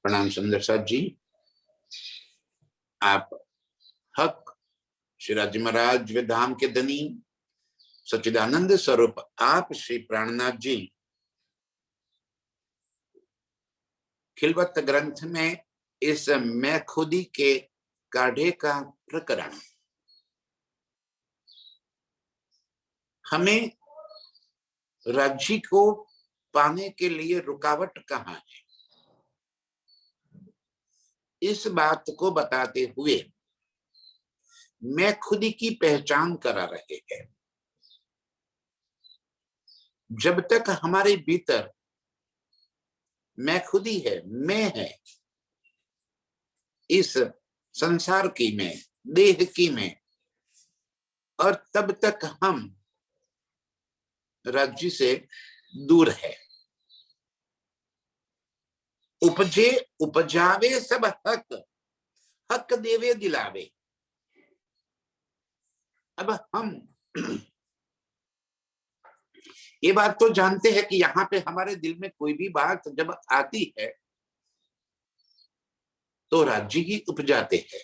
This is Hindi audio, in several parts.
प्रणाम सुंदर साथ जी। आप हक शिवाजी महाराज वे धाम के धनी सच्चिदानंद स्वरूप आप श्री प्राणनाथ जी खिलवत ग्रंथ में इस मैं खुदी के काढ़े का प्रकरण हमें राज्य को पाने के लिए रुकावट कहाँ है, इस बात को बताते हुए मैं खुदी की पहचान करा रहे हैं। जब तक हमारे भीतर मैं खुदी है, मैं है, इस संसार की मैं, देह की मैं, और तब तक हम राज्य से दूर है। उपजे उपजावे सब हक, हक देवे दिलावे। अब हम ये बात तो जानते हैं कि यहाँ पे हमारे दिल में कोई भी बात जब आती है तो राज्य ही उपजाते हैं।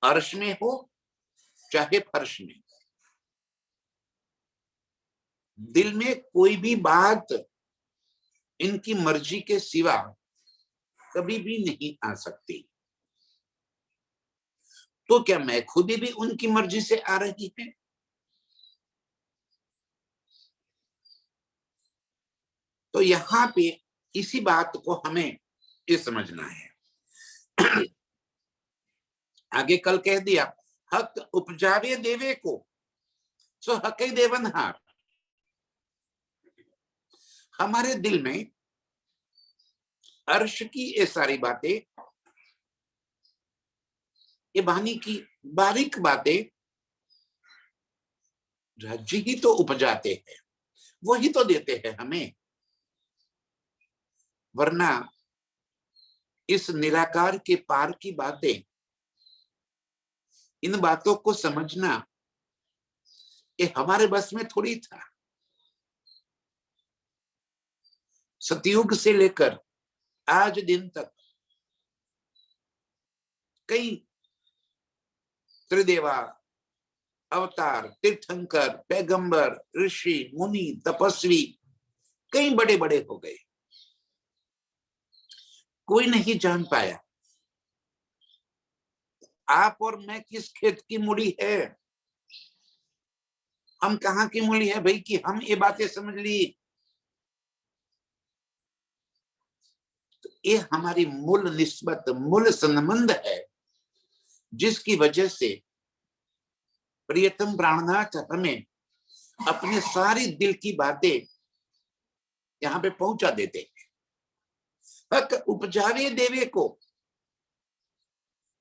अर्श में हो चाहे फर्श में, दिल में कोई भी बात इनकी मर्जी के सिवा कभी भी नहीं आ सकती। तो क्या मैं खुद ही भी उनकी मर्जी से आ रही है? तो यहाँ पे इसी बात को हमें ये समझना है। आगे कल कह दिया हक उपजावे देवे को सो हक ही देवनहार। हमारे दिल में अर्श की ये सारी बातें, ये वाणी की बारीक बातें राज्य ही तो उपजाते हैं, वो ही तो देते हैं हमें। वरना इस निराकार के पार की बातें, इन बातों को समझना ये हमारे बस में थोड़ी था। सतयुग से लेकर आज दिन तक कई त्रिदेवा अवतार, तीर्थंकर, पैगंबर, ऋषि, मुनि, तपस्वी कई बड़े बड़े हो गए, कोई नहीं जान पाया आप और मैं किस खेत की मूड़ी है, हम कहाँ की मूड़ी है भाई कि हम ये बातें समझ ली। तो ये हमारी मूल निस्बत, मूल संबंध है, जिसकी वजह से प्रियतम प्राणनाथ हमें अपने सारी दिल की बातें यहाँ पे पहुंचा देते हैं। हक उपजावे देवे को,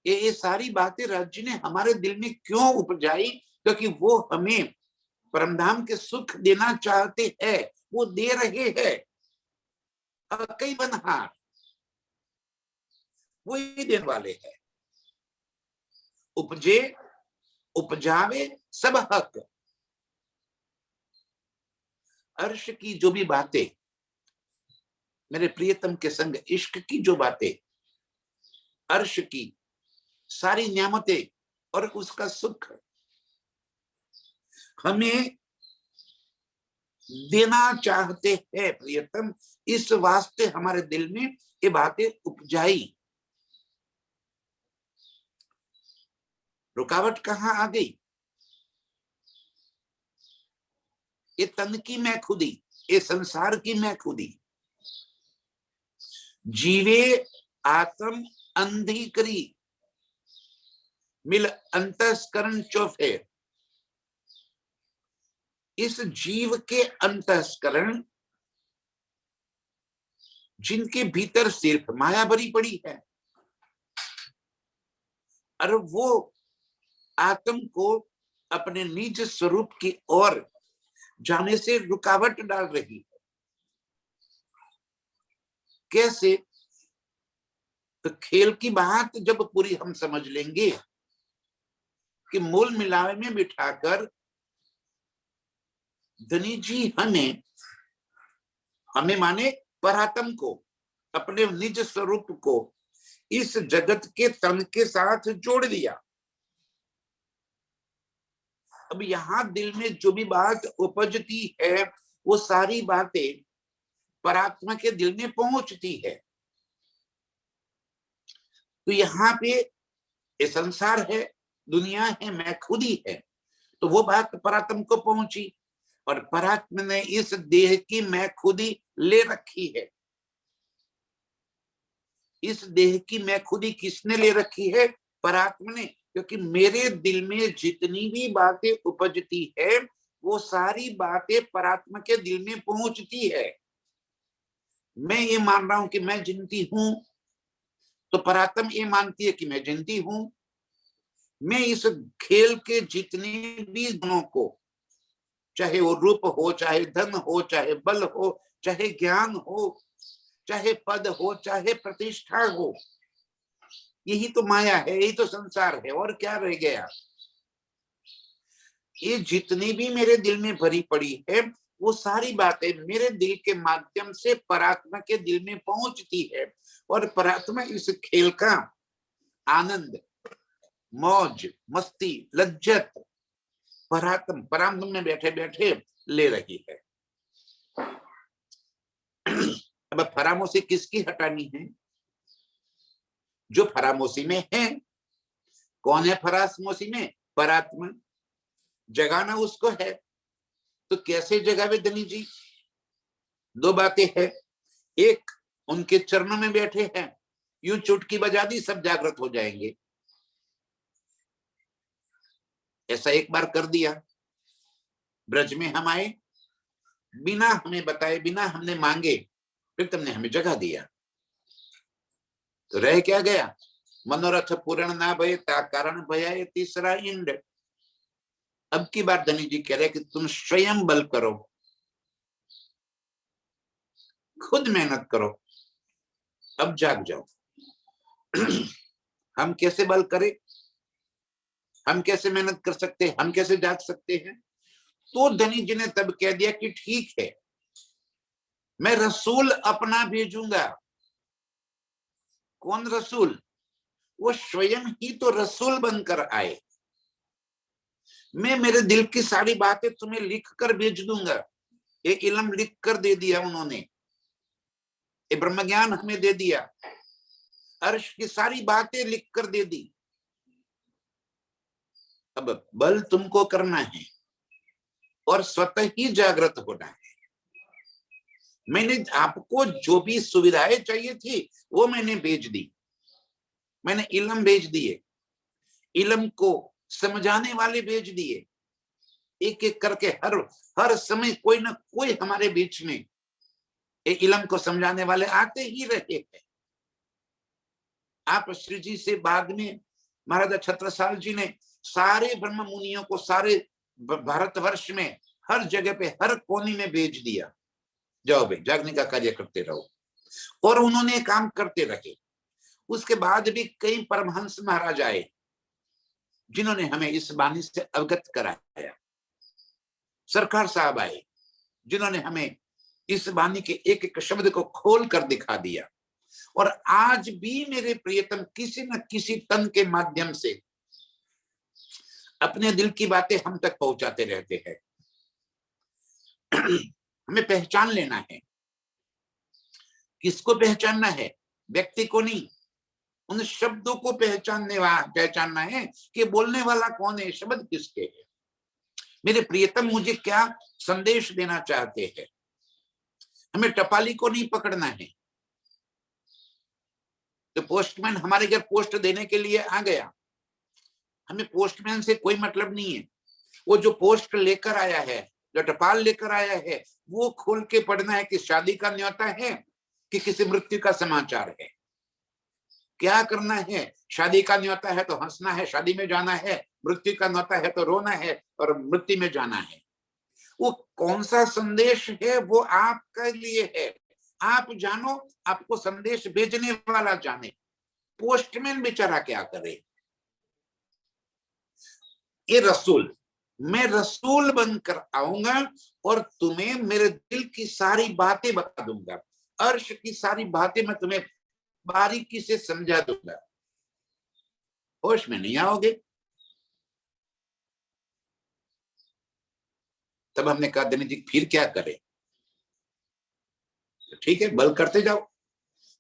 ये सारी बातें राज्य ने हमारे दिल में क्यों उपजाई? क्योंकि वो हमें परमधाम के सुख देना चाहते हैं, वो दे रहे हैं। कई बनहार वो ही देने वाले हैं। उपजे उपजावे सब हक। अर्श की जो भी बातें, मेरे प्रियतम के संग इश्क की जो बातें, अर्श की सारी नियामतें और उसका सुख हमें देना चाहते हैं प्रियतम। इस वास्ते हमारे दिल में ये बातें उपजाई। रुकावट कहाँ आ गई? ये तन की मैं खुदी, ये संसार की मैं खुदी। जीवे आत्म अंधी करी, मिल अंतस्करण चौफे। इस जीव के अंतस्करण, जिनके भीतर सिर्फ माया भरी पड़ी है, और वो आत्म को अपने निज स्वरूप की ओर जाने से रुकावट डाल रही है। कैसे? तो खेल की बात जब पूरी हम समझ लेंगे कि मूल मिलावे में बिठाकर धनी जी हमें माने परात्म को, अपने निज स्वरूप को इस जगत के तन के साथ जोड़ दिया। अब यहां दिल में जो भी बात उपजती है वो सारी बातें परात्मा के दिल में पहुंचती है। तो यहाँ पे ये संसार है, दुनिया है, मैं खुद ही है, तो वो बात परात्म को पहुंची और परात्मा ने इस देह की मैं खुद ही ले रखी है। इस देह की मैं खुद ही किसने ले रखी है? परात्मा ने। क्योंकि मेरे दिल में जितनी भी बातें उपजती है वो सारी बातें परात्मा के दिल में पहुंचती है। मैं ये मान रहा हूं कि मैं जिंती हूं, तो परात्मा ये मानती है कि मैं जिंती हूं। मैं इस खेल के जितने भी गुणों को, चाहे वो रूप हो, चाहे धन हो, चाहे बल हो, चाहे ज्ञान हो, चाहे पद हो, चाहे प्रतिष्ठा हो, यही तो माया है, यही तो संसार है, और क्या रह गया? ये जितनी भी मेरे दिल में भरी पड़ी है वो सारी बातें मेरे दिल के माध्यम से परात्मा के दिल में पहुंचती है और परात्मा इस खेल का आनंद, मौज, मस्ती, लज्जत परात्मा में बैठे बैठे ले रही है। अब फरामोशी किसकी हटानी है? जो फरामोशी में है। कौन है फरामोशी में? परात्मा। जगाना उसको है। तो कैसे जगावे धनी जी? दो बातें हैं। एक, उनके चरणों में बैठे हैं, यूं चुटकी बजा दी सब जागृत हो जाएंगे। ऐसा एक बार कर दिया। ब्रज में हम आए, बिना हमें बताए, बिना हमने मांगे, फिर तुमने हमें जगा दिया। तो रह क्या गया? मनोरथ पूर्ण ना भय ता कारण भय तीसरा इंड। अब की बार धनी जी कह रहे कि तुम स्वयं बल करो, खुद मेहनत करो, अब जाग जाओ। हम कैसे बल करें? हम कैसे मेहनत कर सकते हैं? हम कैसे जाग सकते हैं? तो धनी जी ने तब कह दिया कि ठीक है, मैं रसूल अपना भेजूंगा। कौन रसूल? वो स्वयं ही तो रसूल बनकर आए। मैं मेरे दिल की सारी बातें तुम्हें लिख कर भेज दूंगा। ये इल्म लिख कर दे दिया उन्होंने, ये ब्रह्म ज्ञान हमें दे दिया, अर्श की सारी बातें लिख कर दे दी। अब बल तुमको करना है और स्वतः ही जागृत होना है। मैंने आपको जो भी सुविधाएं चाहिए थी वो मैंने भेज दी। मैंने इल्म भेज दिए, इल्म को समझाने वाले भेज दिए। एक एक करके हर समय कोई ना कोई हमारे बीच में इल्म को समझाने वाले आते ही रहे हैं। आप श्री जी से बाद में महाराजा छत्रसाल जी ने सारे ब्रह्म मुनियों को सारे भारतवर्ष में हर जगह पे हर कोने में भेज दिया, जाओ भाई जागने का कार्य करते रहो। और उन्होंने काम करते रहे। उसके बाद भी कई परमहंस महाराज आए जिन्होंने हमें इस वाणी से अवगत कराया। सरकार साहब आए जिन्होंने हमें इस वाणी के एक एक शब्द को खोल कर दिखा दिया। और आज भी मेरे प्रियतम किसी न किसी तन के माध्यम से अपने दिल की बातें हम तक पहुंचाते रहते हैं। हमें पहचान लेना है। किसको पहचानना है? व्यक्ति को नहीं, उन शब्दों को पहचानना है कि बोलने वाला कौन है, शब्द किसके हैं। मेरे प्रियतम मुझे क्या संदेश देना चाहते हैं। हमें टपाली को नहीं पकड़ना है। तो पोस्टमैन हमारे घर पोस्ट देने के लिए आ गया, हमें पोस्टमैन से कोई मतलब नहीं है। वो जो पोस्ट लेकर आया है, जो टपाल लेकर आया है, वो खोल के पढ़ना है कि शादी का न्योता है कि किसी मृत्यु का समाचार है। क्या करना है? शादी का न्योता है तो हंसना है, शादी में जाना है। मृत्यु का न्योता है तो रोना है और मृत्यु में जाना है। वो कौन सा संदेश है वो आपके लिए है। आप जानो, आपको संदेश भेजने वाला जाने। पोस्टमैन बेचारा क्या करे? ये रसूल, मैं रसूल बनकर आऊंगा और तुम्हें मेरे दिल की सारी बातें बता दूंगा। अर्श की सारी बातें मैं तुम्हें बारीकी से समझा दूंगा, होश में नहीं आओगे। तब हमने कहा दिनेश जी फिर क्या करें? तो ठीक है, बल करते जाओ,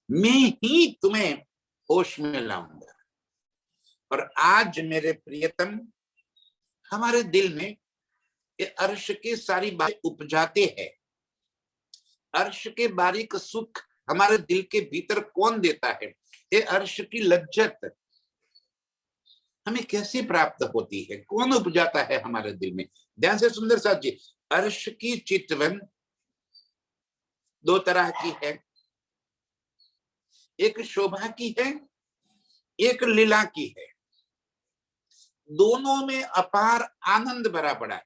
मैं ही तुम्हें होश में लाऊंगा। और आज मेरे प्रियतम, हमारे दिल में ये अर्श की सारी बातें उपजाते हैं। अर्श के बारीक सुख हमारे दिल के भीतर कौन देता है? ये अर्श की लज्जत हमें कैसे प्राप्त होती है? कौन उपजाता है हमारे दिल में? ध्यान से सुंदर साथ जी, अर्श की चितवन दो तरह की है, एक शोभा की है, एक लीला की है। दोनों में अपार आनंद भरा पड़ा है।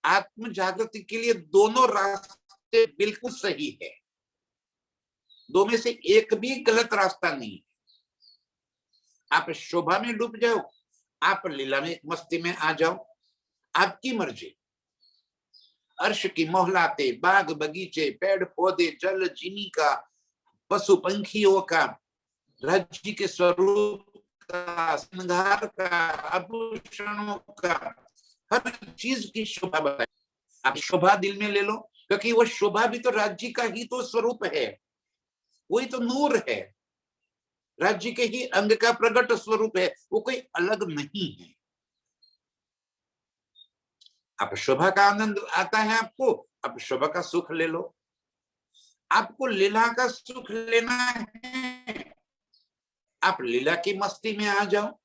आत्म जागृति के लिए दोनों रास्ते बिल्कुल सही है, दो में से एक भी गलत रास्ता नहीं है। आप शोभा में डूब जाओ, आप लीला में मस्ती में आ जाओ, आपकी मर्जी। अर्श की मोहलाते, बाग बगीचे, पेड़ पौधे, जल चीनी का, पशु पंखियों का, राज्य के स्वरूप का, श्रृंगार का, आभूषणों का, हर चीज की शोभा बताए। आप शोभा दिल में ले लो, क्योंकि वो शोभा भी तो राज्य का ही तो स्वरूप है, वही तो नूर है, राज्य के ही अंग का प्रकट स्वरूप है, वो कोई अलग नहीं है। आप शोभा का आनंद आता है आपको, आप शोभा का सुख ले लो। आपको लीला का सुख लेना है, आप लीला की मस्ती में आ जाओ।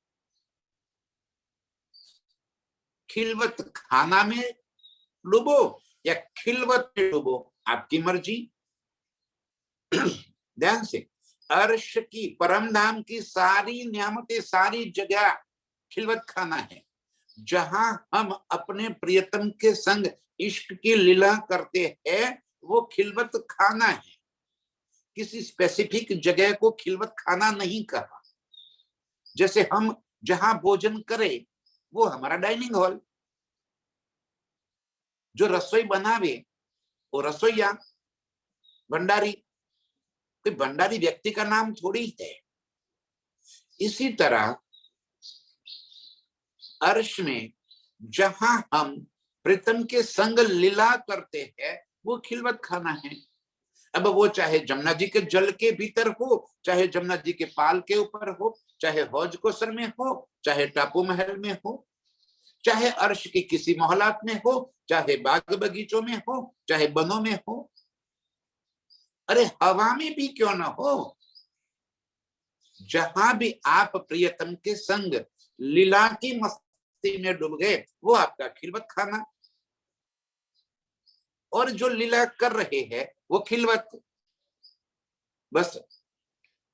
खिलवत खाना में डूबो या खिलवत में डूबो, आपकी मर्जी। ध्यान से, अर्श की, परम धाम की सारी नियामतें, सारी जगह खिलवत खाना है, जहां हम अपने प्रियतम के संग इश्क की लीला करते हैं, वो खिलवत खाना है। किसी स्पेसिफिक जगह को खिलवत खाना नहीं कहा। जैसे हम जहां भोजन करें वो हमारा डाइनिंग हॉल, जो रसोई बनावे वो रसोईया, भंडारी। कोई भंडारी व्यक्ति का नाम थोड़ी है। इसी तरह अर्श में जहां हम प्रीतम के संग लीला करते हैं, वो खिलवत खाना है। अब वो चाहे जमुना जी के जल के भीतर हो, चाहे जमुना जी के पाल के ऊपर हो, चाहे हौज कोसर में हो, चाहे टापू महल में हो, चाहे अर्श की किसी मोहल्लात में हो, चाहे बाग बगीचों में हो, चाहे बनों में हो, अरे हवा में भी क्यों ना हो, जहां भी आप प्रियतम के संग लीला की मस्ती में डूब गए, वो आपका खिलवत खाना। और जो लीला कर रहे हैं वो खिलवत। बस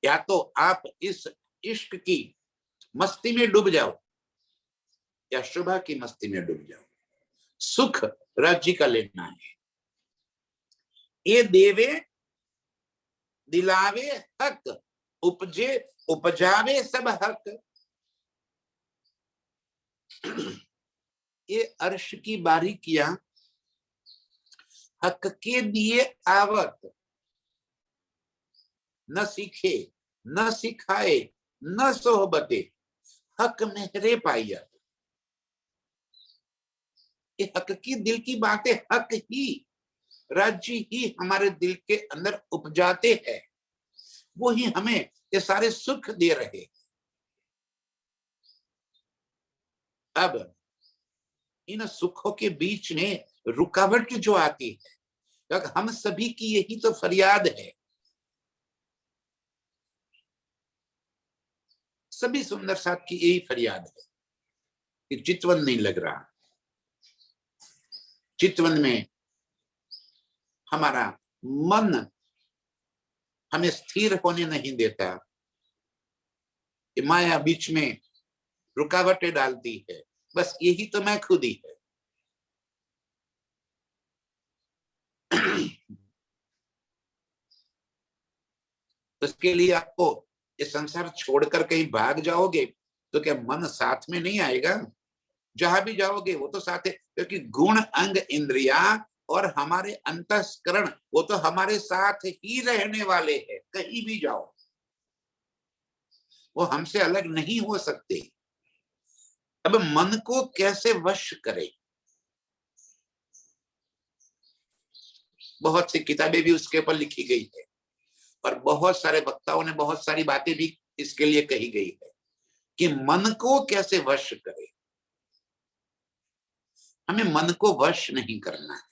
या तो आप इस इश्क की मस्ती में डूब जाओ या शोभा की मस्ती में डूब जाओ। सुख राज्य का लेना है। ये देवे दिलावे हक, उपजे उपजावे सब हक। ये अर्श की बारीकियां हक के दिए आवत, न सीखे न सिखाए न सोहबते, हक मेहरे पाइया। ये हक की दिल की बातें, हक ही राज्य ही हमारे दिल के अंदर उपजाते हैं, वो ही हमें ये सारे सुख दे रहे। अब इन सुखों के बीच में रुकावट जो आती है, हम सभी की यही तो फरियाद है। सभी सुंदर साथ की यही फरियाद है कि चितवन नहीं लग रहा, चितवन में हमारा मन हमें स्थिर होने नहीं देता, माया बीच में रुकावटें डालती है। बस यही तो मैं खुद ही है। उसके लिए आपको ये संसार छोड़कर कहीं भाग जाओगे तो क्या मन साथ में नहीं आएगा? जहां भी जाओगे वो तो साथ है, क्योंकि गुण अंग इंद्रिया और हमारे अंतःकरण वो तो हमारे साथ ही रहने वाले हैं, कहीं भी जाओ वो हमसे अलग नहीं हो सकते। अब मन को कैसे वश करें? बहुत सी किताबें भी उसके ऊपर लिखी गई है और बहुत सारे वक्ताओं ने बहुत सारी बातें भी इसके लिए कही गई है कि मन को कैसे वश करें। हमें मन को वश नहीं करना है।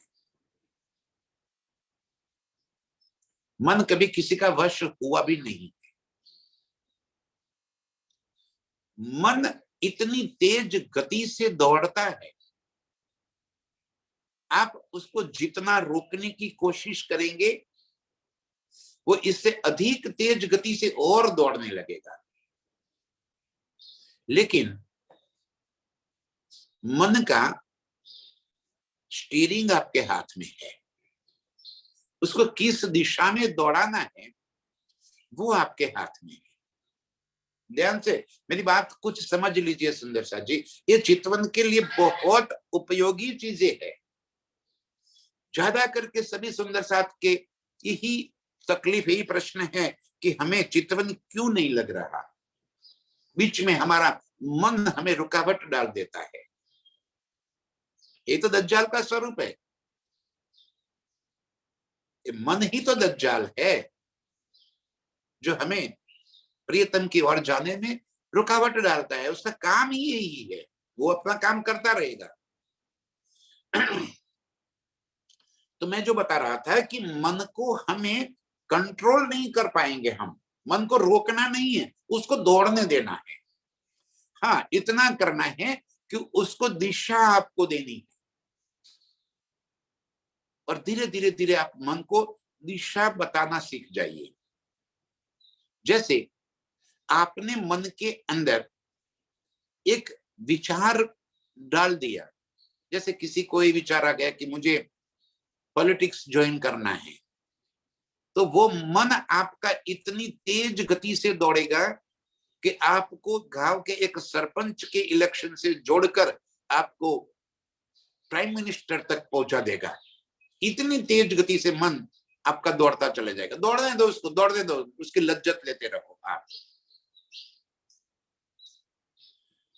मन कभी किसी का वश हुआ भी नहीं। मन इतनी तेज गति से दौड़ता है, आप उसको जितना रोकने की कोशिश करेंगे वो इससे अधिक तेज गति से और दौड़ने लगेगा। लेकिन मन का स्टीयरिंग आपके हाथ में है, उसको किस दिशा में दौड़ाना है वो आपके हाथ में है। ध्यान से मेरी बात कुछ समझ लीजिए सुंदर सा जी, ये चितवन के लिए बहुत उपयोगी चीजें है। ज्यादा करके सभी सुंदर साथ के यही तकलीफ, यही प्रश्न है कि हमें चितवन क्यों नहीं लग रहा, बीच में हमारा मन हमें रुकावट डाल देता है। ये तो दज्जाल का स्वरूप है, ये मन ही तो दज्जाल है जो हमें प्रियतम की ओर जाने में रुकावट डालता है। उसका काम ही यही है, वो अपना काम करता रहेगा। तो मैं जो बता रहा था कि मन को हमें कंट्रोल नहीं कर पाएंगे हम, मन को रोकना नहीं है, उसको दौड़ने देना है। हाँ, इतना करना है कि उसको दिशा आपको देनी है और धीरे धीरे धीरे आप मन को दिशा बताना सीख जाइए। जैसे आपने मन के अंदर एक विचार डाल दिया, जैसे किसी कोई विचार आ गया कि मुझे पॉलिटिक्स ज्वाइन करना है, तो वो मन आपका इतनी तेज गति से दौड़ेगा कि आपको गांव के एक सरपंच के इलेक्शन से जोड़कर आपको प्राइम मिनिस्टर तक पहुंचा देगा। इतनी तेज गति से मन आपका दौड़ता चले जाएगा। दौड़ने दो उसको, दौड़ने दो, उसकी लज्जत लेते रहो आप।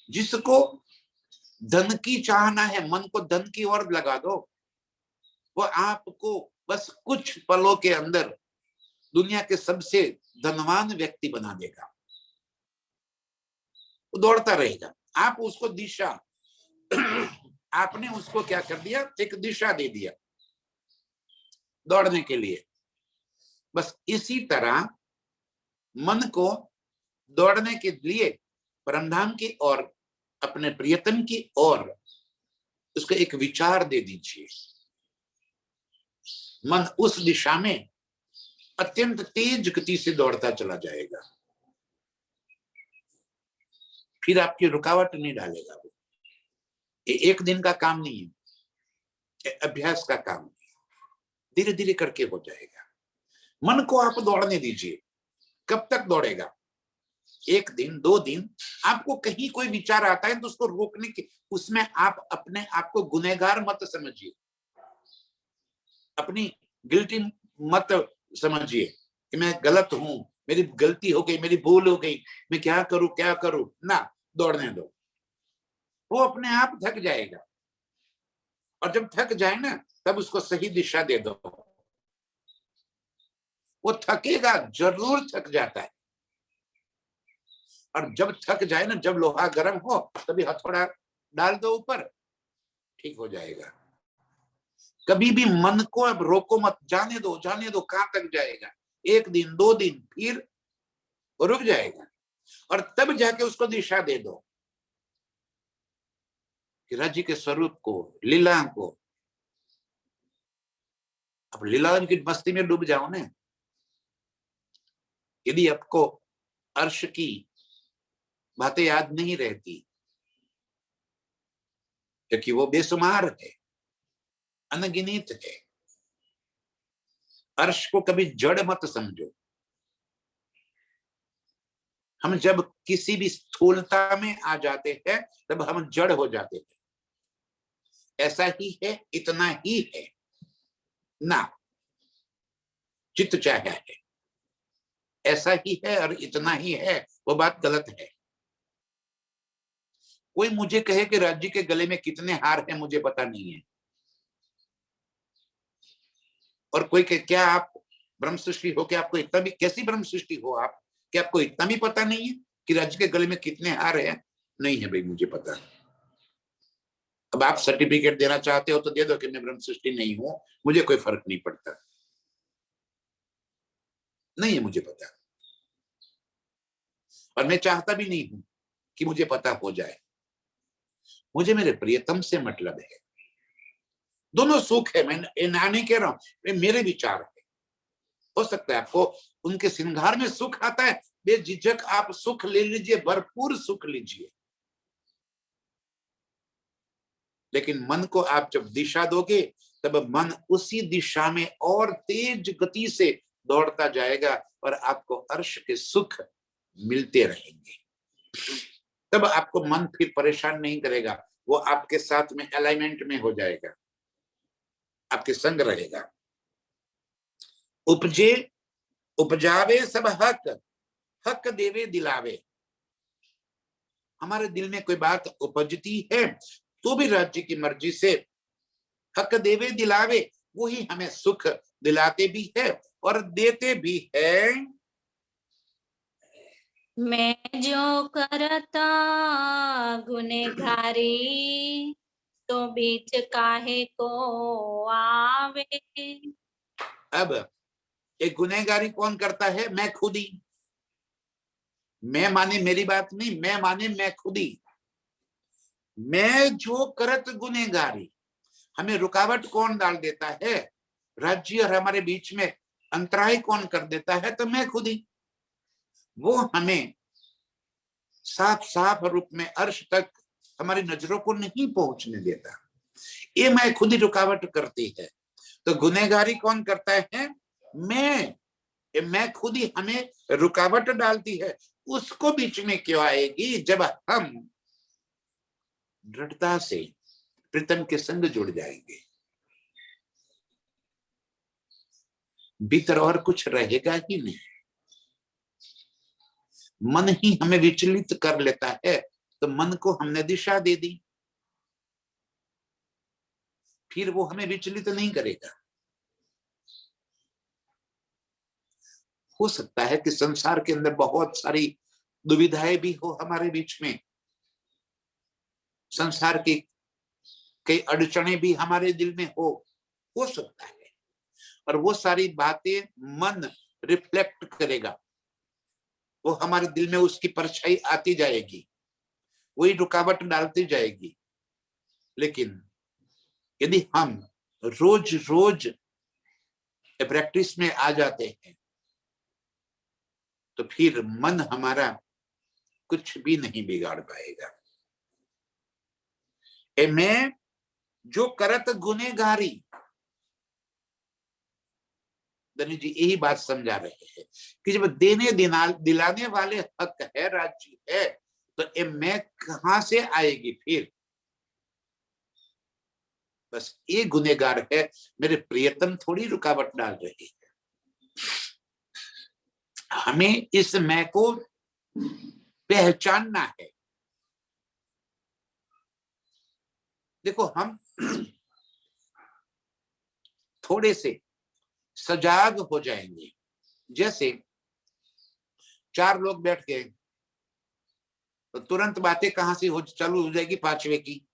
जिसको धन की चाहना है, मन को धन की ओर लगा दो, वो आपको बस कुछ पलों के अंदर दुनिया के सबसे धनवान व्यक्ति बना देगा। वो दौड़ता रहेगा, आप उसको दिशा आपने उसको क्या कर दिया, एक दिशा दे दिया दौड़ने के लिए। बस इसी तरह मन को दौड़ने के लिए परमधाम की ओर, अपने प्रियतम की ओर उसको एक विचार दे दीजिए। मन उस दिशा में अत्यंत तेज गति से दौड़ता चला जाएगा, फिर आपकी रुकावट नहीं डालेगा। वो एक दिन का काम नहीं है, अभ्यास का काम है, धीरे धीरे करके हो जाएगा। मन को आप दौड़ने दीजिए। कब तक दौड़ेगा? एक दिन, 2 दिन। आपको कहीं कोई विचार आता है तो उसको रोकने की, उसमें आप अपने आप को गुनहगार मत समझिए, अपनी गिल्टी मत समझिए कि मैं गलत हूं, मेरी गलती हो गई, मेरी भूल हो गई, मैं क्या करूं ना। दौड़ने दो, वो अपने आप थक जाएगा। और जब थक जाए ना, तब उसको सही दिशा दे दो। वो थकेगा, जरूर थक जाता है। और जब थक जाए ना, जब लोहा गर्म हो, तभी हथौड़ा डाल दो ऊपर, ठीक हो जाएगा। कभी भी मन को अब रोको मत, जाने दो जाने दो, कहां तक जाएगा? 1 दिन, 2 दिन, फिर वो रुक जाएगा। और तब जाके उसको दिशा दे दो कि राज्य के स्वरूप को, लीला को। अब लीला की मस्ती में डूब जाओ ना। यदि आपको अर्श की बातें याद नहीं रहती, क्योंकि वो बेशुमार है, अनगिनत है। अर्श को कभी जड़ मत समझो। हम जब किसी भी स्थूलता में आ जाते हैं, तब हम जड़ हो जाते हैं। ऐसा ही है, इतना ही है। ना, चित्त चाहे है, ऐसा ही है और इतना ही है, वो बात गलत है। कोई मुझे कहे कि राज्य के गले में कितने हार हैं, मुझे पता नहीं है। और कोई कहे क्या आप ब्रह्म सृष्टि हो, क्या आपको इतना भी, कैसी ब्रह्म सृष्टि हो आप, क्या आपको इतना भी पता नहीं है कि राज्य के गले में कितने हार हैं? नहीं है भाई, मुझे पता। अब आप सर्टिफिकेट देना चाहते हो तो दे दो कि मैं ब्रह्म सृष्टि नहीं हूं, मुझे कोई फर्क नहीं पड़ता। नहीं है मुझे पता, और मैं चाहता भी नहीं हूं कि मुझे पता हो जाए। मुझे मेरे प्रियतम से मतलब है। दोनों सुख है, मैं ना नहीं कह रहा हूं, मेरे विचार है। हो सकता है आपको उनके श्रृंगार में सुख आता है, बेझिझक आप सुख ले लीजिए, भरपूर सुख लीजिए। लेकिन मन को आप जब दिशा दोगे, तब मन उसी दिशा में और तेज गति से दौड़ता जाएगा और आपको अर्श के सुख मिलते रहेंगे। तब आपको मन फिर परेशान नहीं करेगा, वो आपके साथ में अलाइनमेंट में हो जाएगा, आपके संग रहेगा। उपजे उपजावे सब हक, हक देवे दिलावे। हमारे दिल में कोई बात उपजती है तो भी राज्य की मर्जी से हक देवे दिलावे, वो ही हमें सुख दिलाते भी है और देते भी है। मैं जो करता गुनेगारी, तो बीच काहे को आवे। अब एक गुनहगारी कौन करता है? मैं खुद ही। मैं माने मेरी बात नहीं, मैं माने मैं खुद ही। मैं जो करत गुनहगारी, हमें रुकावट कौन डाल देता है? राज्य और हमारे बीच में अंतराय कौन कर देता है? तो मैं खुद ही। वो हमें साफ साफ रूप में अर्श तक हमारी नजरों को नहीं पहुंचने देता, ये मैं खुद ही रुकावट करती है। तो गुनहगारी कौन करता है? मैं खुद ही हमें रुकावट डालती है। उसको बीच में क्यों आएगी जब हम दृढ़ता से प्रीतम के संग जुड़ जाएंगे। भीतर और कुछ रहेगा ही नहीं, मन ही हमें विचलित कर लेता है। तो मन को हमने दिशा दे दी, फिर वो हमें विचलित नहीं करेगा। हो सकता है कि संसार के अंदर बहुत सारी दुविधाएं भी हो हमारे बीच में, संसार की कई अड़चने भी हमारे दिल में हो सकता है। और वो सारी बातें मन रिफ्लेक्ट करेगा, वो हमारे दिल में उसकी परछाई आती जाएगी, वही रुकावट डालती जाएगी। लेकिन यदि हम रोज रोज प्रैक्टिस में आ जाते हैं तो फिर मन हमारा कुछ भी नहीं बिगाड़ पाएगा। मैं जो करत गुनेगारी, धनी जी यही बात समझा रहे हैं कि जब देने दिलाने वाले हक है, राज्य है, तो ये मैं कहां से आएगी फिर? बस ये गुनेगार है, मेरे प्रियतम थोड़ी रुकावट डाल रही है। हमें इस मैं को पहचानना है। देखो हम थोड़े से सजाग हो जाएंगे। जैसे चार लोग बैठ गए तो तुरंत बातें कहां से चालू हो जाएगी? पांचवे की।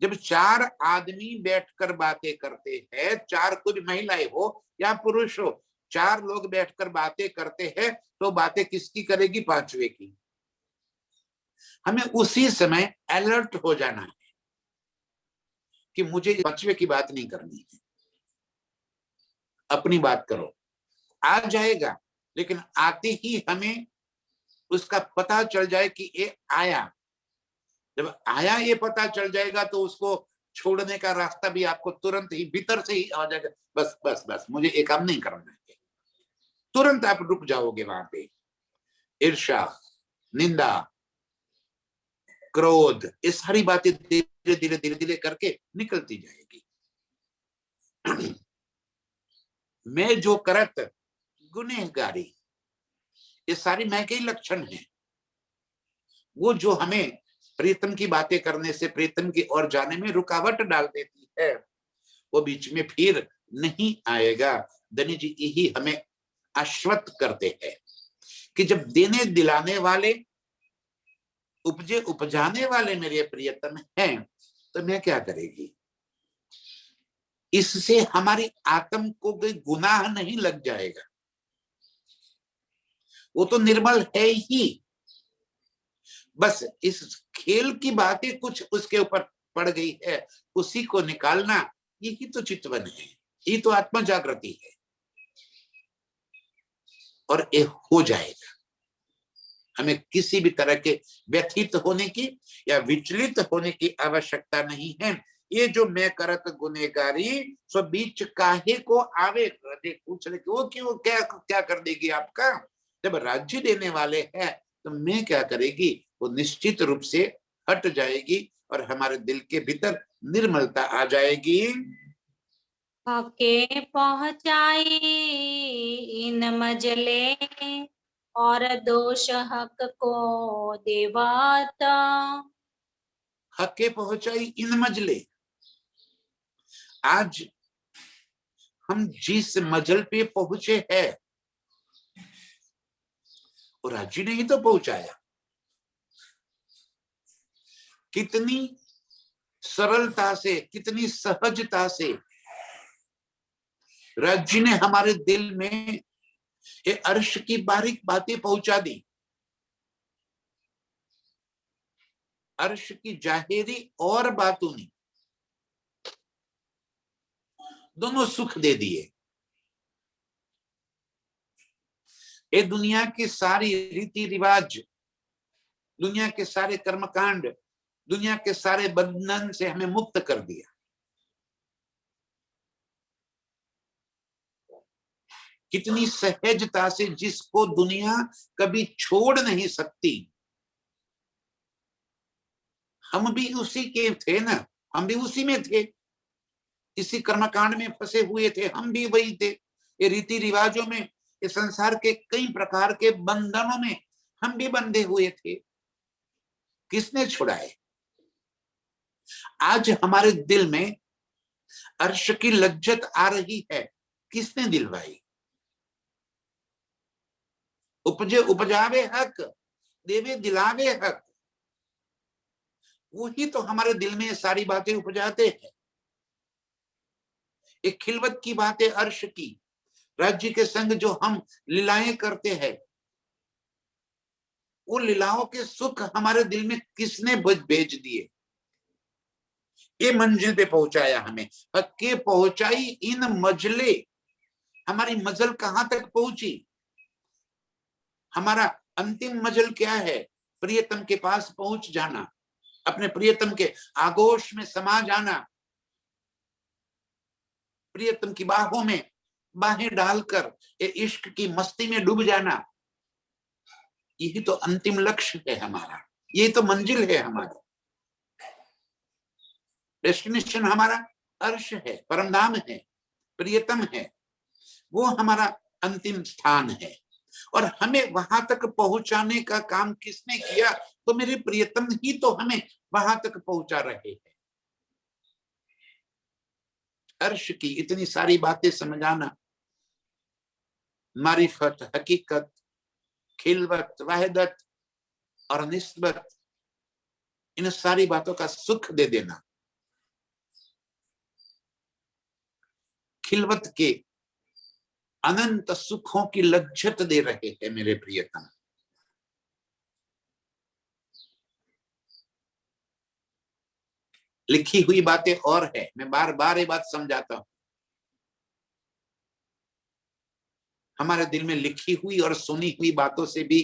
जब चार आदमी बैठकर बातें करते हैं, चार कुछ महिलाएं हो या पुरुष हो, चार लोग बैठकर बातें करते हैं, तो बातें किसकी करेगी? पांचवे की। हमें उसी समय अलर्ट हो जाना है कि मुझे पांचवे की बात नहीं करनी है, अपनी बात करो। आ जाएगा, लेकिन आते ही हमें उसका पता चल जाए कि ये आया। जब आया ये पता चल जाएगा तो उसको छोड़ने का रास्ता भी आपको तुरंत ही भीतर से ही आ जाएगा। बस बस बस, मुझे ये काम नहीं करना है। तुरंत आप रुक जाओगे वहां पे। ईर्ष्या, निंदा, क्रोध, ये सारी बातें धीरे धीरे धीरे धीरे करके निकलती जाएगी। मैं जो करत गुनहगारी, ये सारी मैं के ही लक्षण है। वो जो हमें प्रीतम की बातें करने से प्रीतम की ओर जाने में रुकावट डाल देती है, वो बीच में फिर नहीं आएगा। धनी जी यही हमें आश्वस्त करते हैं कि जब देने दिलाने वाले, उपजे उपजाने वाले मेरे प्रियतम हैं, तो मैं क्या करेगी? इससे हमारी आत्म को कोई गुनाह नहीं लग जाएगा, वो तो निर्मल है ही। बस इस खेल की बातें कुछ उसके ऊपर पड़ गई है, उसी को निकालना, यही तो चितवन है, ये तो आत्मा जागृति है। और ये हो जाएगा। हमें किसी भी तरह के व्यथित होने की या विचलित होने की आवश्यकता नहीं है। ये जो मैं करत गुनेगारी सो बीच काहे को आवे, पूछ रहे वो क्यों, क्या क्या कर देगी आपका? जब राज्य देने वाले हैं तो मैं क्या करेगी? वो निश्चित रूप से हट जाएगी और हमारे दिल के भीतर निर्मलता आ जाएगी। हके पहुँचाई इन मजले, और दोष हक को देवत। हके पहुंचाई इन मजले। आज हम जिस मजल पे पहुंचे हैं, वो राज्य ने ही तो पहुंचाया। कितनी सरलता से, कितनी सहजता से राज्य ने हमारे दिल में ये अर्श की बारीक बातें पहुंचा दी। अर्श की जाहिरी और बातूनी दोनों सुख दे दिए। ये दुनिया की सारी रीति रिवाज, दुनिया के सारे कर्मकांड, दुनिया के सारे बंधन से हमें मुक्त कर दिया। कितनी सहजता से, जिसको दुनिया कभी छोड़ नहीं सकती। हम भी उसी के थे ना, हम भी उसी में थे, इसी कर्मकांड में फंसे हुए थे, हम भी वही थे। ये रीति रिवाजों में, ये संसार के कई प्रकार के बंधनों में हम भी बंधे हुए थे। किसने छुड़ाए? आज हमारे दिल में अर्श की लज्जत आ रही है, किसने दिलवाई? उपजे उपजावे हक, देवे दिलावे हक, वही तो हमारे दिल में सारी बातें उपजाते हैं। एक खिलवत की बातें अर्श की, राज्य के संग जो हम लीलाएं करते हैं, वो लीलाओं के सुख हमारे दिल में किसने भेज दिए? ये मंजिल पे पहुंचाया हमें। के पहुंचाई इन मजले, हमारी मजल कहां तक पहुंची? हमारा अंतिम मजल क्या है? प्रियतम के पास पहुंच जाना, अपने प्रियतम के आगोश में समा जाना, प्रियतम की बाहों में बाहें डालकर ये इश्क की मस्ती में डूब जाना। यही तो अंतिम लक्ष्य है हमारा, ये तो मंजिल है हमारी। डेस्टिनेशन हमारा अर्श है, परमधाम है, प्रियतम है, वो हमारा अंतिम स्थान है। और हमें वहां तक पहुंचाने का काम किसने किया? तो मेरे प्रियतम ही तो हमें वहां तक पहुंचा रहे हैं। अर्श की इतनी सारी बातें समझाना, मारिफत, हकीकत, खिलवत, वाहिदत और निस्बत, इन सारी बातों का सुख दे देना। खिलवत के अनंत सुखों की लज्जत दे रहे हैं मेरे प्रियतम। लिखी हुई बातें और है, मैं बार बार ये बात समझाता हूं। हमारे दिल में लिखी हुई और सुनी हुई बातों से भी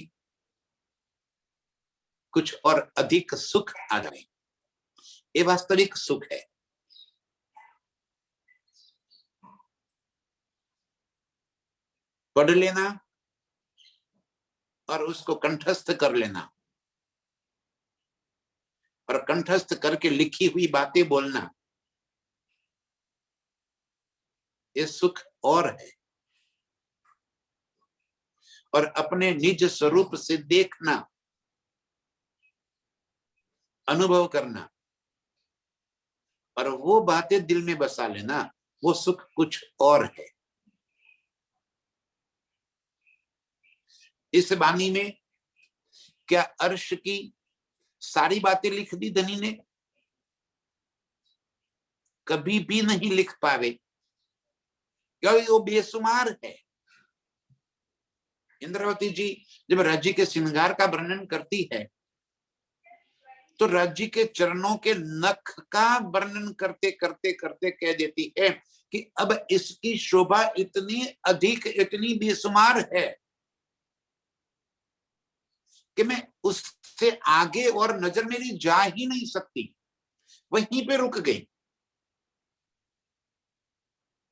कुछ और अधिक सुख आ जाए, ये वास्तविक सुख है। पढ़ लेना और उसको कंठस्थ कर लेना, और कंठस्थ करके लिखी हुई बातें बोलना, ये सुख और है। और अपने निज स्वरूप से देखना, अनुभव करना और वो बातें दिल में बसा लेना, वो सुख कुछ और है। इस वाणी में क्या अर्श की सारी बातें लिख दी धनी ने? कभी भी नहीं लिख पावे, क्योंकि वो बेसुमार है। इंद्रावती जी जब राज्य के श्रृंगार का वर्णन करती है तो राज्य के चरणों के नख का वर्णन करते करते करते कह देती है कि अब इसकी शोभा इतनी अधिक, इतनी बेसुमार है कि मैं उससे आगे और नजर मेरी जा ही नहीं सकती। वहीं पे रुक गई।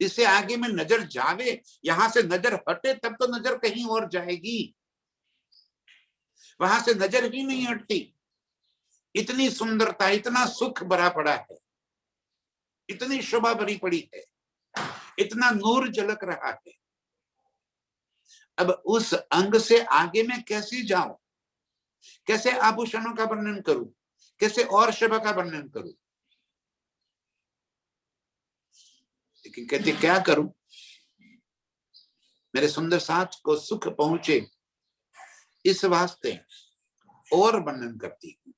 इससे आगे में नजर जावे, यहां से नजर हटे तब तो नजर कहीं और जाएगी, वहां से नजर ही नहीं हटती। इतनी सुंदरता, इतना सुख भरा पड़ा है, इतनी शोभा भरी पड़ी है, इतना नूर झलक रहा है। अब उस अंग से आगे मैं कैसे जाऊं? कैसे आभूषणों का वर्णन करूं? कैसे और शोभा का वर्णन करूं? लेकिन कहते क्या करूं? मेरे सुंदर साथ को सुख पहुंचे, इस वास्ते और वर्णन करती हूं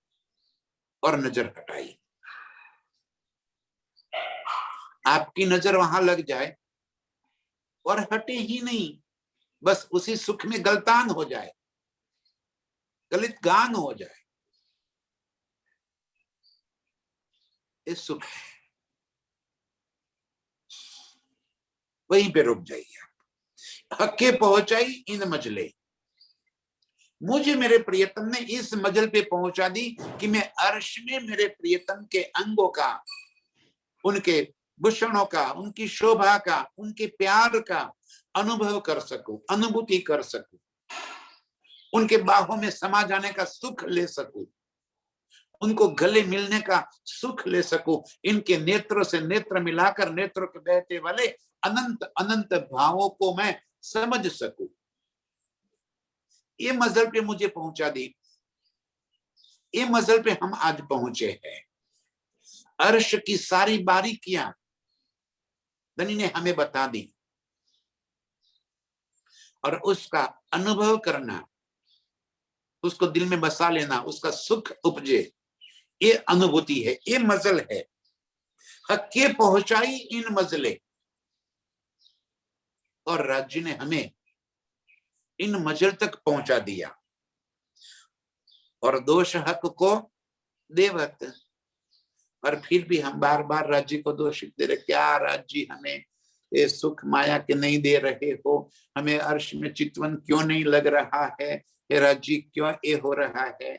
और नजर हटाई। आपकी नजर वहां लग जाए और हटे ही नहीं, बस उसी सुख में गलतान हो जाए, गलित गान हो जाए, इस सुख है। वहीं पे रुक जाइए। हक्के पहुंचाई इन मजले, मुझे मेरे प्रियतम ने इस मजल पे पहुंचा दी कि मैं अर्श में मेरे प्रियतम के अंगों का, उनके भूषणों का, उनकी शोभा का, उनके प्यार का अनुभव कर सकूं, अनुभूति कर सकूं, उनके बाहों में समा जाने का सुख ले सकूं, उनको गले मिलने का सुख ले सकूं, इनके नेत्रों से नेत्र मिलाकर नेत्रों के बहते वाले अनंत अनंत भावों को मैं समझ सकूं। ये मजल पे मुझे पहुंचा दी, ये मजल पे हम आज पहुंचे हैं। अर्श की सारी बारीकियां धनी ने हमें बता दी और उसका अनुभव करना, उसको दिल में बसा लेना, उसका सुख उपजे, ये अनुभूति है, ये मजल है। हक्के पहुंचाई इन मजले, और राज्य ने हमें इन मजल तक पहुंचा दिया। और दोष हक को देवत, और फिर भी हम बार बार राज्य को दोषित दे रहे, क्या राज्य हमें ये सुख माया के नहीं दे रहे हो? हमें अर्श में चितवन क्यों नहीं लग रहा है? ये राज्य क्यों ये हो रहा है?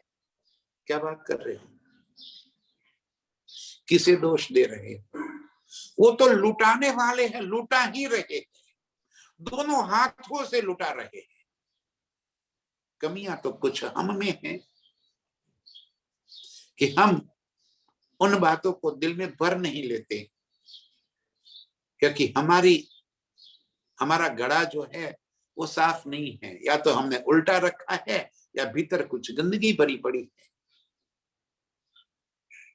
क्या बात कर रहे हो? किसे दोष दे रहे हो? वो तो लुटाने वाले हैं, लुटा ही रहे हैं, दोनों हाथों से लुटा रहे हैं। कमियां तो कुछ हम में है कि हम उन बातों को दिल में भर नहीं लेते, क्योंकि हमारा गड़ा जो है वो साफ नहीं है, या तो हमने उल्टा रखा है या भीतर कुछ गंदगी भरी पड़ी है।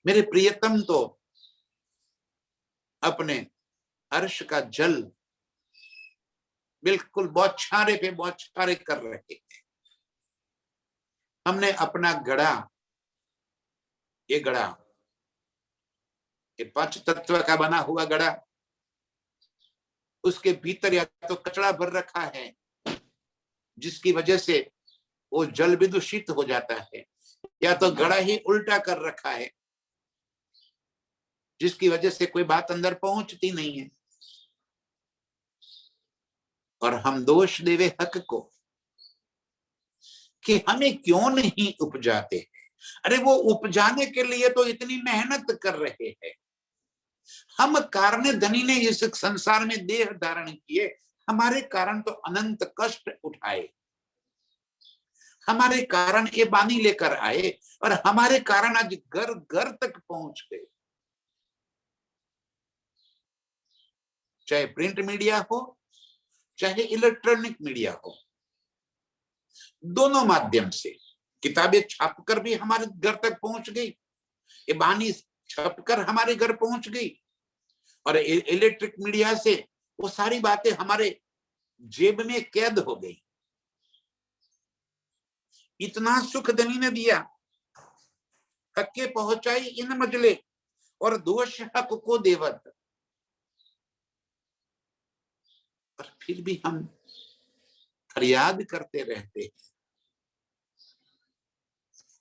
मेरे प्रियतम तो अपने अर्श का जल बिल्कुल बौछारे पे बौछारे कर रहे हैं। हमने अपना गड़ा, ये गड़ा, ये पंच तत्व का बना हुआ गड़ा, उसके भीतर या तो कचरा भर रखा है जिसकी वजह से वो जल भी दूषित हो जाता है, या तो गड़ा ही उल्टा कर रखा है जिसकी वजह से कोई बात अंदर पहुंचती नहीं है। और हम दोष देवे हक को कि हमें क्यों नहीं उपजाते हैं। अरे वो उपजाने के लिए तो इतनी मेहनत कर रहे हैं। हम कारण धनी ने इस संसार में देह धारण किए, हमारे कारण तो अनंत कष्ट उठाए, हमारे कारण ये बानी लेकर आए, और हमारे कारण आज घर घर तक पहुंच गए। चाहे प्रिंट मीडिया हो चाहे इलेक्ट्रॉनिक मीडिया हो, दोनों माध्यम से किताबें छापकर भी हमारे घर तक पहुंच गई, ये बानी छपकर हमारे घर पहुंच गई, और इलेक्ट्रिक मीडिया से वो सारी बातें हमारे जेब में कैद हो गई। इतना सुख धनी ने दिया, हक्के पहुंचाई इन मजले, और दोष हक को देवत, पर फिर भी हम फरियाद करते रहते हैं।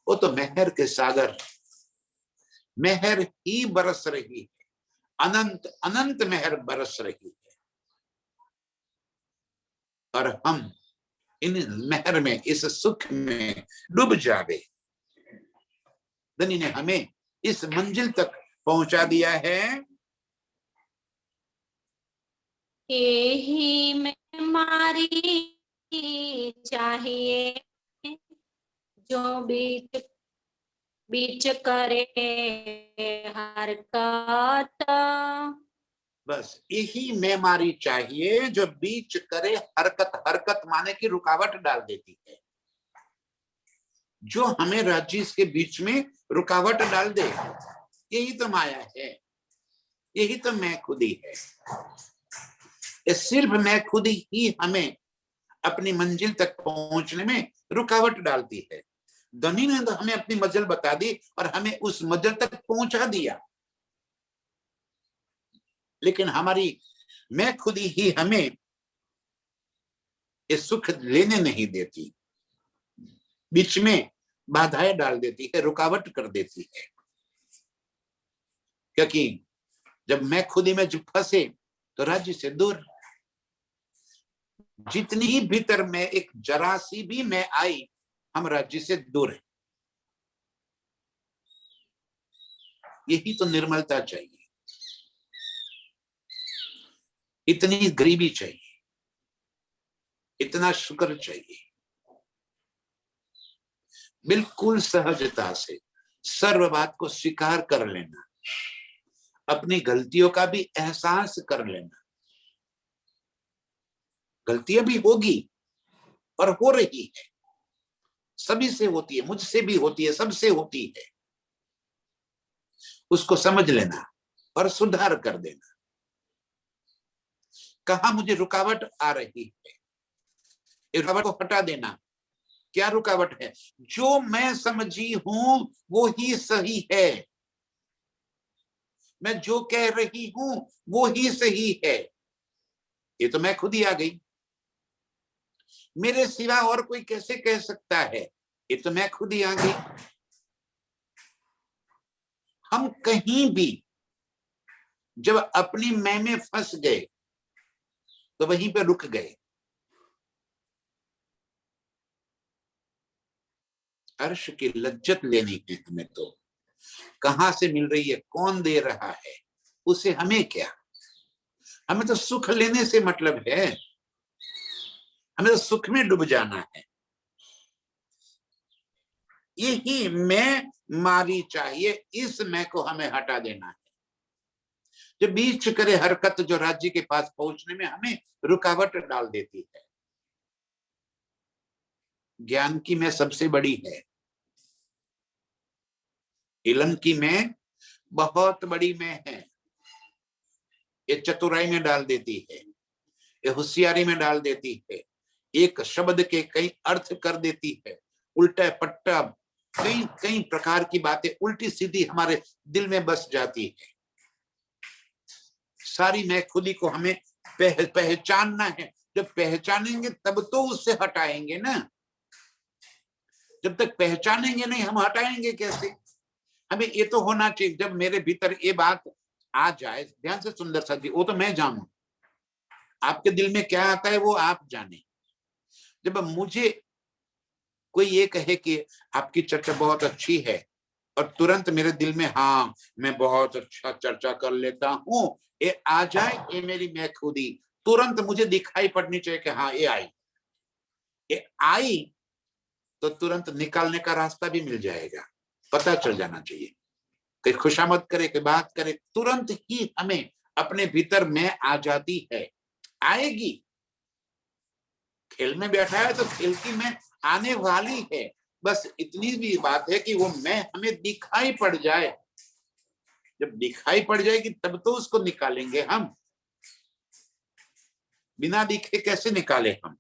वो तो मेहर के सागर, मेहर ही बरस रही है, अनंत अनंत मेहर बरस रही है, और हम इन मेहर में, इस सुख में डूब जावे। धनी ने हमें इस मंजिल तक पहुंचा दिया है। यही में मारी चाहिए, जो बीच बीच करे हरकत। बस यही मेमारी चाहिए, जो बीच करे हरकत। हरकत माने की रुकावट डाल देती है, जो हमें राज्य के बीच में रुकावट डाल दे। यही तो माया है, यही तो मैं खुदी है। सिर्फ मैं खुदी ही हमें अपनी मंजिल तक पहुंचने में रुकावट डालती है। धनी ने तो हमें अपनी मंजिल बता दी और हमें उस मंजिल तक पहुंचा दिया, लेकिन हमारी मैं खुदी ही हमें ये सुख लेने नहीं देती, बीच में बाधाएं डाल देती है, रुकावट कर देती है। क्योंकि जब मैं खुदी में जब फंसे तो राज्य से दूर, जितनी ही भीतर में एक जरा सी भी मैं आई, हम राज्य से दूर है। यही तो निर्मलता चाहिए, इतनी गरीबी चाहिए, इतना शुक्र चाहिए। बिल्कुल सहजता से सर्व बात को स्वीकार कर लेना, अपनी गलतियों का भी एहसास कर लेना। गलतियां भी होगी और हो रही है, सभी से होती है, मुझसे भी होती है, सबसे होती है। उसको समझ लेना और सुधार कर देना। कहाँ मुझे रुकावट आ रही है, रुकावट को हटा देना। क्या रुकावट है? जो मैं समझी हूं वो ही सही है, मैं जो कह रही हूं वो ही सही है। ये तो मैं खुद ही आ गई, मेरे सिवा और कोई कैसे कह सकता है? ये तो मैं खुद ही आ गई। हम कहीं भी जब अपनी मैं में फंस गए तो वहीं पे रुक गए। अर्श की लज्जत लेनी है हमें, तो कहां से मिल रही है, कौन दे रहा है, उसे हमें क्या। हमें तो सुख लेने से मतलब है, हमें तो सुख में डूब जाना है। यही मैं मारी चाहिए, इस मैं को हमें हटा देना है, जो बीच करे हरकत, जो राज्य के पास पहुंचने में हमें रुकावट डाल देती है। ज्ञान की मैं सबसे बड़ी है, इलन की मैं बहुत बड़ी मैं है। ये चतुराई में डाल देती है, ये होशियारी में डाल देती है, एक शब्द के कई अर्थ कर देती है, उल्टा पट्टा कई कई प्रकार की बातें उल्टी सीधी हमारे दिल में बस जाती है। सारी मैं खुदी को हमें पहचानना है। जब पहचानेंगे तब तो उससे हटाएंगे ना, जब तक पहचानेंगे नहीं हम हटाएंगे कैसे? हमें ये तो होना चाहिए, जब मेरे भीतर ये बात आ जाए, ध्यान से सुंदर सा जी, वो तो मैं जानूं, आपके दिल में क्या आता है वो आप जाने। जब मुझे कोई ये कहे कि आपकी चर्चा बहुत अच्छी है, और तुरंत मेरे दिल में हाँ मैं बहुत अच्छा चर्चा कर लेता हूँ, ये आ जाए, ये मेरी मैं खुदी तुरंत मुझे दिखाई पड़नी चाहिए कि हाँ ये आई। ये आई तो तुरंत निकालने का रास्ता भी मिल जाएगा, पता चल जाना चाहिए। कोई खुशामद करे, कोई बात करे, तुरंत ही हमें अपने भीतर मैं आ जाती है, आएगी। खेल में बैठा है तो खेल की मैं आने वाली है। बस इतनी भी बात है कि वो मैं हमें दिखाई पड़ जाए। जब दिखाई पड़ जाएगी तब तो उसको निकालेंगे हम, बिना दिखे कैसे निकाले हम।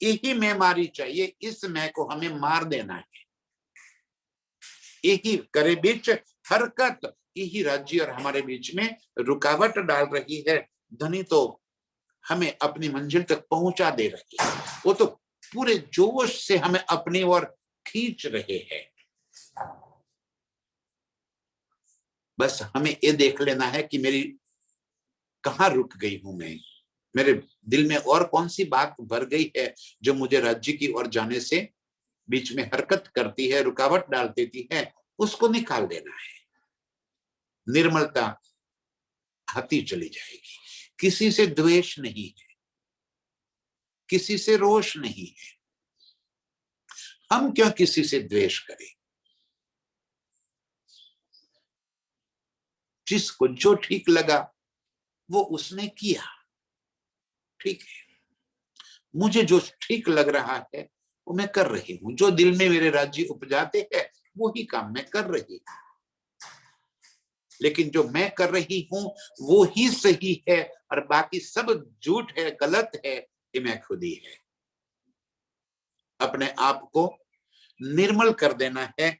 यही मैं मारी चाहिए, इस मैं को हमें मार देना है। यही करे बीच हरकत, यही राज्य और हमारे बीच में रुकावट डाल रही है। धनी तो हमें अपनी मंजिल तक पहुंचा दे रही है, वो तो पूरे जोश से हमें अपनी ओर खींच रहे हैं। बस हमें ये देख लेना है कि मेरी कहाँ रुक गई हूं मैं, मेरे दिल में और कौन सी बात भर गई है जो मुझे राज्य की ओर जाने से बीच में हरकत करती है, रुकावट डाल देती है। उसको निकाल देना है। निर्मलता आती चली जाएगी। किसी से द्वेष नहीं है, किसी से रोष नहीं है। हम क्यों किसी से द्वेष करें? जिसको जो ठीक लगा वो उसने किया, ठीक है। मुझे जो ठीक लग रहा है वो मैं कर रही हूं। जो दिल में मेरे राज्य उपजाते हैं वो ही काम मैं कर रही हूं। लेकिन जो मैं कर रही हूं वो ही सही है और बाकी सब झूठ है, गलत है, ये मैं खुद ही है। अपने आप को निर्मल कर देना है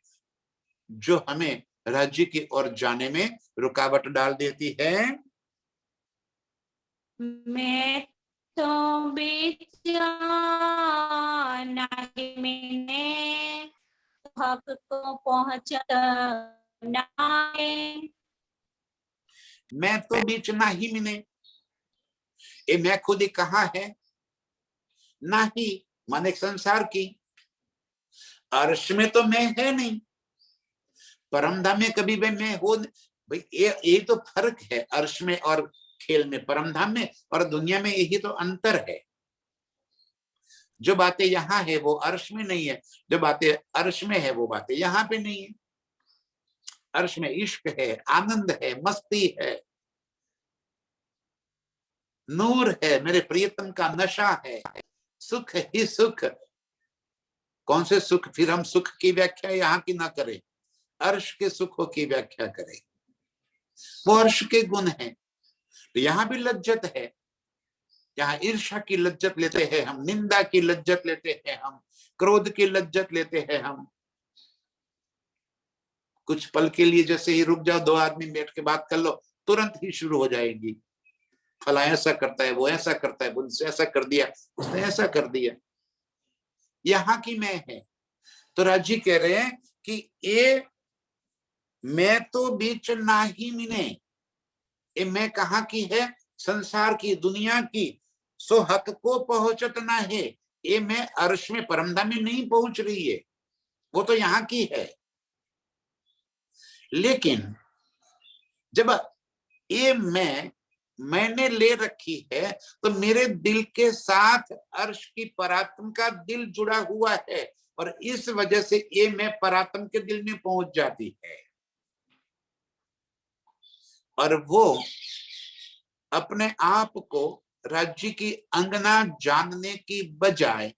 जो हमें राज्य की ओर जाने में रुकावट डाल देती है। मैं तो बीच नहीं मिने, हक को पहुंचत नाहे। मैं तो बीच ना ही मिने, ये मैं खुद ही कहाँ है? ना ही माने संसार की। अर्श में तो मैं है नहीं, परमधाम में कभी भी मैं हो भाई। ये तो फर्क है अर्श में और खेल में, परमधाम में और दुनिया में, यही तो अंतर है। जो बातें यहाँ है वो अर्श में नहीं है, जो बातें अर्श में है वो बातें यहाँ पे नहीं है। अर्श में इश्क है, आनंद है, मस्ती है, नूर है, मेरे प्रियतम का नशा है, सुख ही सुख। कौन से सुख? फिर हम सुख की व्याख्या यहाँ की ना करें, अर्श के सुखों की व्याख्या करें। वो अर्श के गुण हैं। तो यहाँ भी लज्जत है, यहाँ ईर्ष्या की लज्जत लेते हैं हम, निंदा की लज्जत लेते हैं हम, क्रोध की लज्जत लेते हैं हम। कुछ पल के लिए जैसे ही रुक जाओ, दो आदमी बैठ के बात कर लो, तुरंत ही शुरू हो जाएगी। फला ऐसा करता है, वो ऐसा करता है, उनसे ऐसा कर दिया, उसने ऐसा कर दिया। यहाँ की मैं है। तो राजी कह रहे हैं कि ये मैं तो बीच ना ही मिने, ये मैं कहाँ की है? संसार की, दुनिया की। सो हक को पहुंचत ना है, ये मैं अर्श में परमधाम में नहीं पहुंच रही है, वो तो यहाँ की है। लेकिन जब ये मैंने ले रखी है तो मेरे दिल के साथ अर्श की परात्म का दिल जुड़ा हुआ है, और इस वजह से ये मैं परात्म के दिल में पहुंच जाती है। और वो अपने आप को राज्य की अंगना जानने की बजाय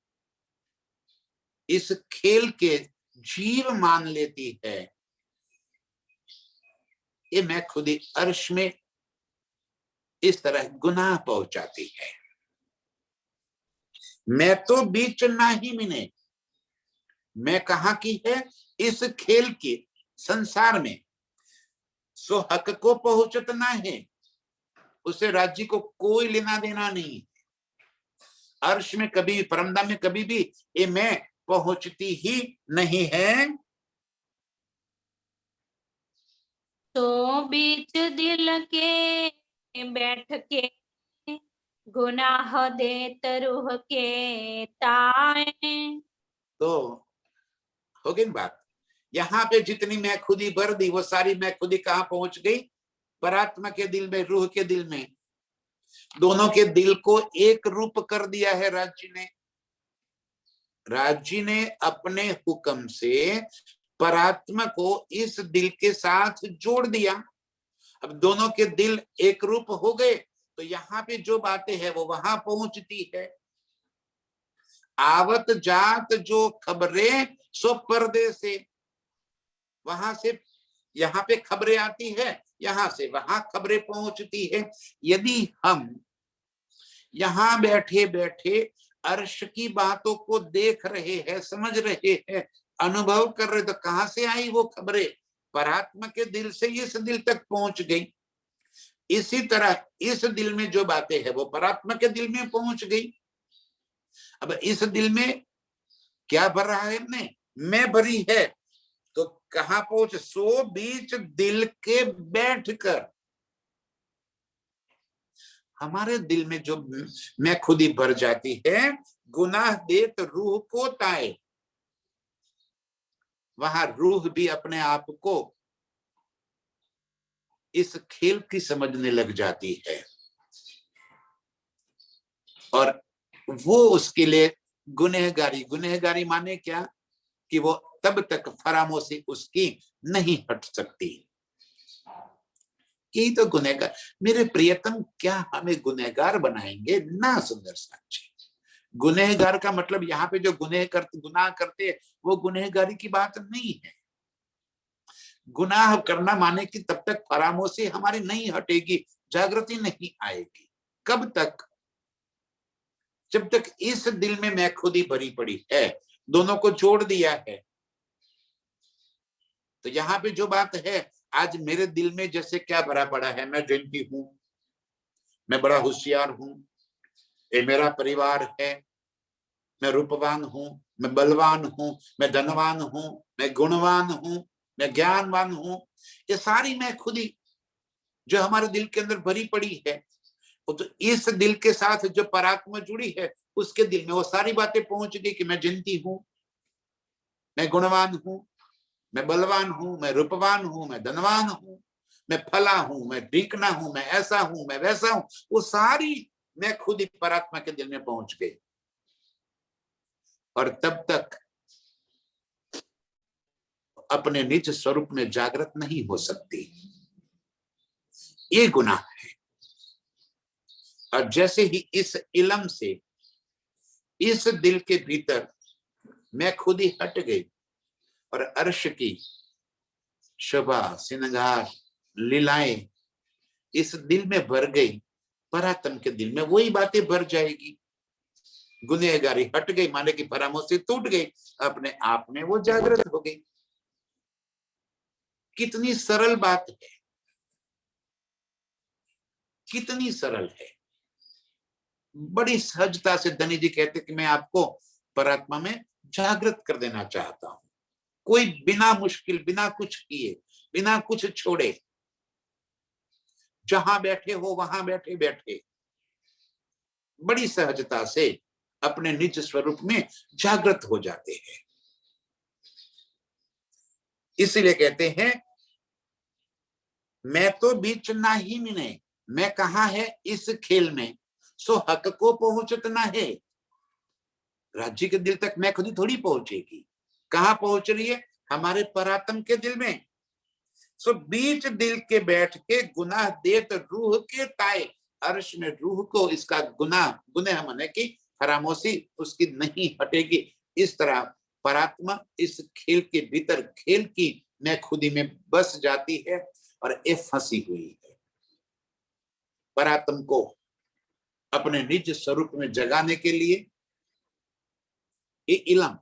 इस खेल के जीव मान लेती है। ये मैं खुद ही अर्श में इस तरह गुनाह पहुंचाती है। मैं तो बीच ना ही मिने, मैं कहाँ की है? इस खेल की, संसार में। सो हक को पहुंचत ना है, उसे राज्य को कोई लेना देना नहीं। अर्श में कभी, परमधाम में कभी भी ये मैं पहुंचती ही नहीं है। तो बीच दिल के बैठ के, गुनाह देत रूह के ताए। तो हो गई बात। यहाँ पे जितनी मैं खुदी भर दी, वो सारी मैं खुदी कहाँ पहुंच गई? परात्मा के दिल में, रूह के दिल में। दोनों के दिल को एक रूप कर दिया है राज्य ने। राज्य ने अपने हुक्म से परात्मा को इस दिल के साथ जोड़ दिया। अब दोनों के दिल एक रूप हो गए तो यहाँ पे जो बातें हैं वो वहां पहुंचती है। आवत जात जो खबरें सो पर्दे से, वहां से यहाँ पे खबरें आती है, यहां से वहां खबरें पहुंचती है। यदि हम यहाँ बैठे बैठे अर्श की बातों को देख रहे हैं, समझ रहे हैं, अनुभव कर रहे, तो कहां से आई वो खबरें? परात्मा के दिल से इस दिल तक पहुंच गई। इसी तरह इस दिल में जो बातें हैं वो परात्मा के दिल में पहुंच गई। अब इस दिल में क्या भर रहा है? हमने मैं भरी है, तो कहां पहुंच? सो बीच दिल के बैठकर हमारे दिल में जो मैं खुद ही भर जाती है, गुनाह देत रूह को ताए, वहां रूह भी अपने आप को इस खेल की समझने लग जाती है और वो उसके लिए गुनहगारी, गुनहगारी माने क्या कि वो तब तक फरामोशी उसकी नहीं हट सकती। यही तो गुनहगार, मेरे प्रियतम क्या हमें गुनहगार बनाएंगे ना? सुंदर साक्षी, गुनहगार का मतलब यहाँ पे जो गुनाह करते वो गुनहगारी की बात नहीं है। गुनाह करना माने कि तब तक फरामोशी हमारी नहीं हटेगी, जागृति नहीं आएगी। कब तक? जब तक इस दिल में मैं खुद ही भरी पड़ी है, दोनों को जोड़ दिया है। तो यहाँ पे जो बात है, आज मेरे दिल में जैसे क्या भरा पड़ा है, मैं जयंती हूं, मैं बड़ा होशियार हूं, ये मेरा परिवार है, मैं रूपवान हूं, मैं बलवान हूं, मैं धनवान हूं, मैं गुणवान हूं, मैं ज्ञानवान हूं, ये सारी मैं खुद ही जो हमारे दिल के अंदर भरी पड़ी है, तो इस दिल के साथ जो परात्मा जुड़ी है उसके दिल में वो सारी बातें पहुंच गई कि मैं जयंती हूं, मैं गुणवान हूं, मैं बलवान हूं, मैं रूपवान हूं, मैं धनवान हूं, मैं फला हूं, मैं ढीकना हूं, मैं ऐसा हूं, मैं वैसा हूं, वो सारी मैं खुद ही परात्मा के दिल में पहुंच गई। और तब तक अपने निज स्वरूप में जागृत नहीं हो सकती, ये गुनाह है। और जैसे ही इस इलम से इस दिल के भीतर मैं खुद ही हट गई और अर्श की शोभा सिंगार लीलाएं इस दिल में भर गई, परात्म के दिल में वही बातें भर जाएगी। गुनहगारी हट गई माने कि फरामोशी टूट गई, अपने आप में वो जागृत हो गई। कितनी सरल बात है, कितनी सरल है। बड़ी सहजता से धनी जी कहते कि मैं आपको परात्मा में जागृत कर देना चाहता हूं, कोई बिना मुश्किल, बिना कुछ किए, बिना कुछ छोड़े, जहां बैठे हो वहां बैठे बैठे बड़ी सहजता से अपने निज स्वरूप में जागृत हो जाते हैं। इसलिए कहते हैं मैं तो बीच ना ही मिने, मैं कहा है इस खेल में, सो हक को पहुंचतना है। राज्य के दिल तक मैं खुद ही थोड़ी पहुंचेगी, कहां पहुंच रही है? हमारे परात्म के दिल में। सो बीच दिल के बैठ के गुनाह देत रूह के ताए, अर्श में रूह को इसका गुनाह, गुनाह माने की फरामोशी उसकी नहीं हटेगी। इस तरह परात्मा इस खेल के भीतर खेल की मैं खुदी में बस जाती है और ये फंसी हुई है। परात्म को अपने निज स्वरूप में जगाने के लिए ये इलम,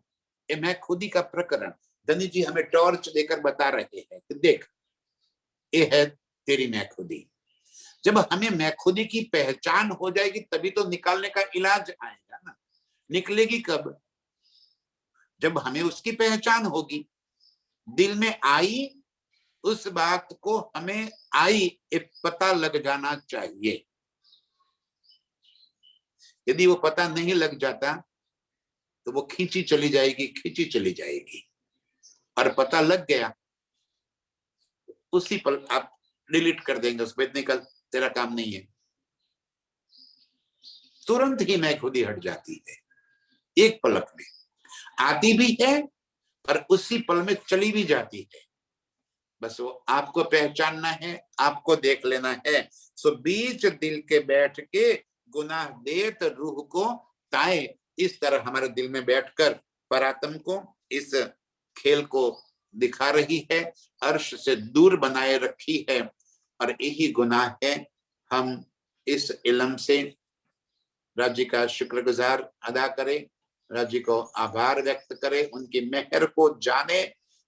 ये मैं खुदी का प्रकरण धनी जी हमें टॉर्च देकर बता रहे हैं कि देख ये है तेरी मैं खुदी। जब हमें मैं खुदी की पहचान हो जाएगी तभी तो निकालने का इलाज आएगा ना। निकलेगी कब? जब हमें उसकी पहचान होगी। दिल में आई उस बात को हमें आई एक पता लग जाना चाहिए। यदि वो पता नहीं लग जाता तो वो खींची चली जाएगी, खींची चली जाएगी। और पता लग गया उसी पल आप डिलीट कर देंगे उस पर, निकल तेरा काम नहीं है। तुरंत ही मैं खुद ही हट जाती है, एक पलक में आती भी है और उसी पल में चली भी जाती है। बस वो आपको पहचानना है, आपको देख लेना है। सो बीच दिल के बैठ के गुनाह देत रूह को ताए, इस तरह हमारे दिल में बैठकर परात्म को इस खेल को दिखा रही है, अर्श से दूर बनाए रखी है। और यही गुनाह है। हम इस इल्म से राज्य का शुक्रगुजार अदा करें, राज्य को आभार व्यक्त करें, उनकी मेहर को जाने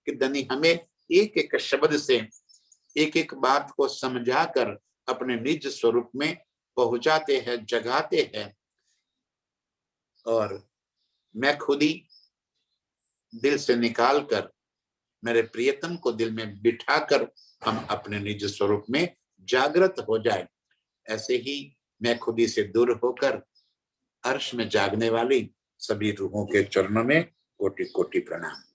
कि धनी हमें एक एक शब्द से एक एक बात को समझाकर अपने निज स्वरूप में पहुंचाते हैं, जगाते हैं। और मैं खुद ही दिल से निकालकर मेरे प्रियतम को दिल में बिठाकर हम अपने निज स्वरूप में जागृत हो जाए। ऐसे ही मैं खुद ही से दूर होकर अर्श में जागने वाली सभी रूहों के चरणों में कोटि कोटि प्रणाम।